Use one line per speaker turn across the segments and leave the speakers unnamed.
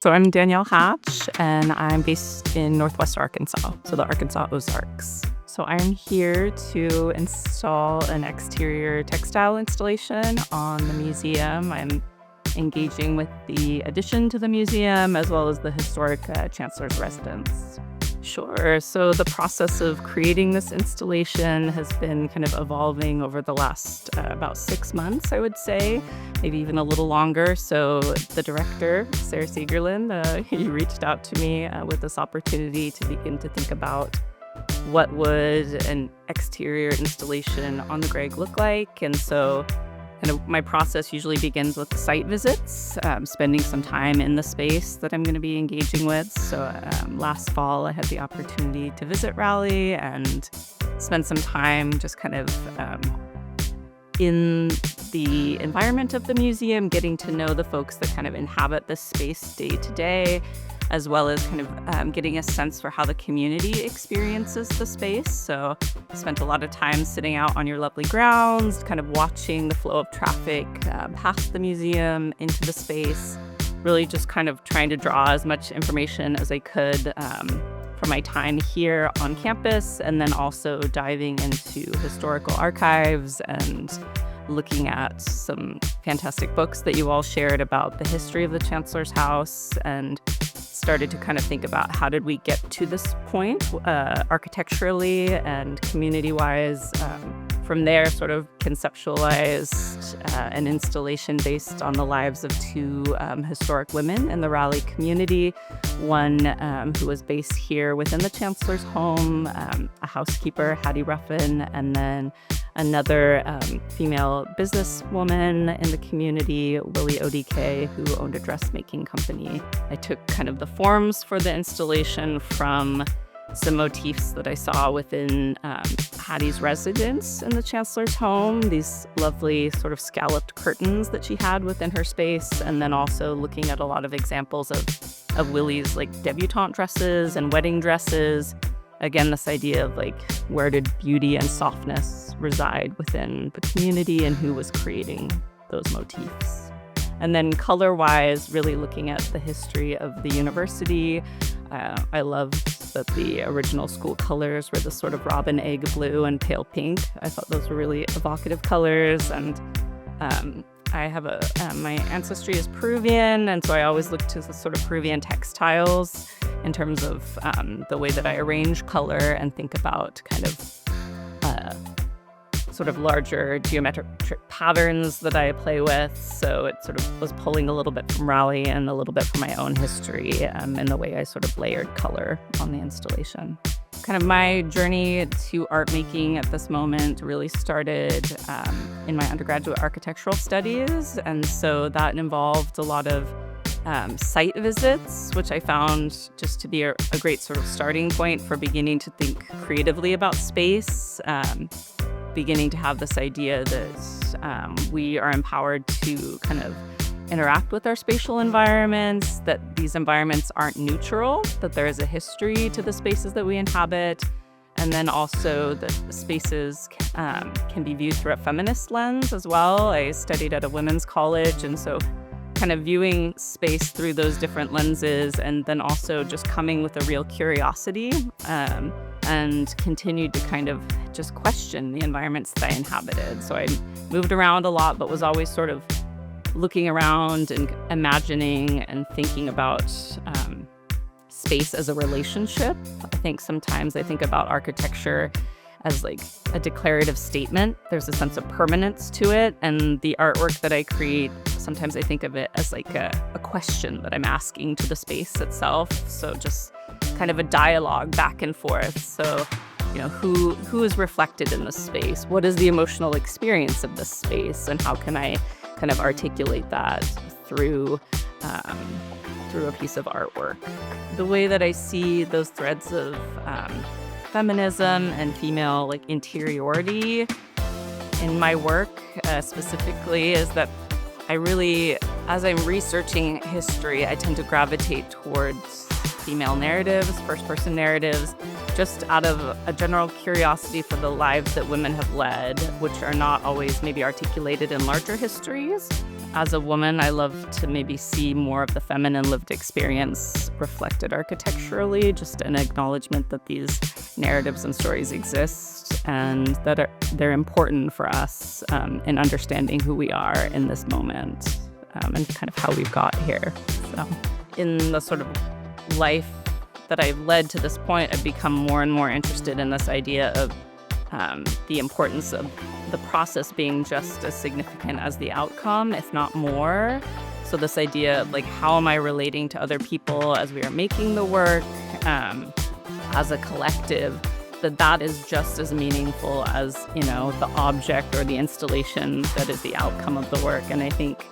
So I'm Danielle Hatch, and I'm based in Northwest Arkansas, so the Arkansas Ozarks. So I'm here to install an exterior textile installation on the museum. I'm engaging with the addition to the museum as well as the historic chancellor's residence. Sure. So the process of creating this installation has been kind of evolving over the last about 6 months, I would say, maybe even a little longer. So the director, Sarah Segerland, he reached out to me with this opportunity to begin to think about what would an exterior installation on the Gregg look like. And so kind of my process usually begins with site visits, spending some time in the space that I'm going to be engaging with. So last fall, I had the opportunity to visit Raleigh and spend some time just kind of in the environment of the museum, getting to know the folks that kind of inhabit this space day to day, as well as kind of getting a sense for how the community experiences the space. So I spent a lot of time sitting out on your lovely grounds, kind of watching the flow of traffic past the museum into the space, really just kind of trying to draw as much information as I could from my time here on campus, and then also diving into historical archives and looking at some fantastic books that you all shared about the history of the Chancellor's House, and started to kind of think about how did we get to this point architecturally and community-wise. From there, sort of conceptualized an installation based on the lives of two historic women in the Raleigh community. One who was based here within the Chancellor's home, a housekeeper, Hattie Ruffin, and then another female businesswoman in the community, Willie, Otey, who owned a dressmaking company. I took kind of the forms for the installation from some motifs that I saw within Hattie's residence in the Chancellor's home, these lovely sort of scalloped curtains that she had within her space, and then also looking at a lot of examples of Willie's like debutante dresses and wedding dresses. Again, this idea of like, where did beauty and softness reside within the community and who was creating those motifs. And then color-wise, really looking at the history of the university. I loved that the original school colors were the sort of robin egg blue and pale pink. I thought those were really evocative colors. And I have my ancestry is Peruvian, and so I always look to the sort of Peruvian textiles in terms of the way that I arrange color and think about kind of sort of larger geometric patterns that I play with. So it sort of was pulling a little bit from Raleigh and a little bit from my own history in the way I sort of layered color on the installation. Kind of my journey to art making at this moment really started in my undergraduate architectural studies. And so that involved a lot of site visits, which I found just to be a great sort of starting point for beginning to think creatively about space. Beginning to have this idea that we are empowered to kind of interact with our spatial environments, that these environments aren't neutral, that there is a history to the spaces that we inhabit, and then also that spaces can be viewed through a feminist lens as well. I studied at a women's college, and so kind of viewing space through those different lenses, and then also just coming with a real curiosity and continued to kind of just question the environments that I inhabited. So I moved around a lot, but was always sort of looking around and imagining and thinking about space as a relationship. I think sometimes I think about architecture as like a declarative statement. There's a sense of permanence to it, and the artwork that I create, sometimes I think of it as like a question that I'm asking to the space itself. So just kind of a dialogue back and forth. So, you know, who is reflected in this space? What is the emotional experience of this space? And how can I kind of articulate that through a piece of artwork? The way that I see those threads of feminism and female like interiority in my work specifically is that I really, as I'm researching history, I tend to gravitate towards female narratives, first-person narratives, just out of a general curiosity for the lives that women have led, which are not always maybe articulated in larger histories. As a woman, I love to maybe see more of the feminine lived experience reflected architecturally, just an acknowledgement that these narratives and stories exist and that they're important for us in understanding who we are in this moment and kind of how we've got here. So in the sort of life that I've led to this point, I've become more and more interested in this idea of the importance of the process being just as significant as the outcome, if not more. So this idea of like, how am I relating to other people as we are making the work, as a collective, that is just as meaningful as, the object or the installation that is the outcome of the work. And I think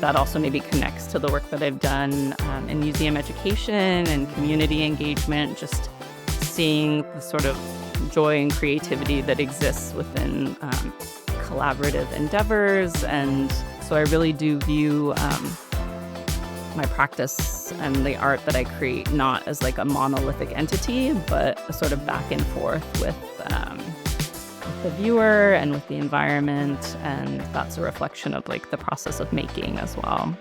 that also maybe connects to the work that I've done in museum education and community engagement, just seeing the sort of joy and creativity that exists within collaborative endeavors. And so I really do view my practice and the art that I create not as like a monolithic entity, but a sort of back and forth with the viewer and with the environment. And that's a reflection of like the process of making as well.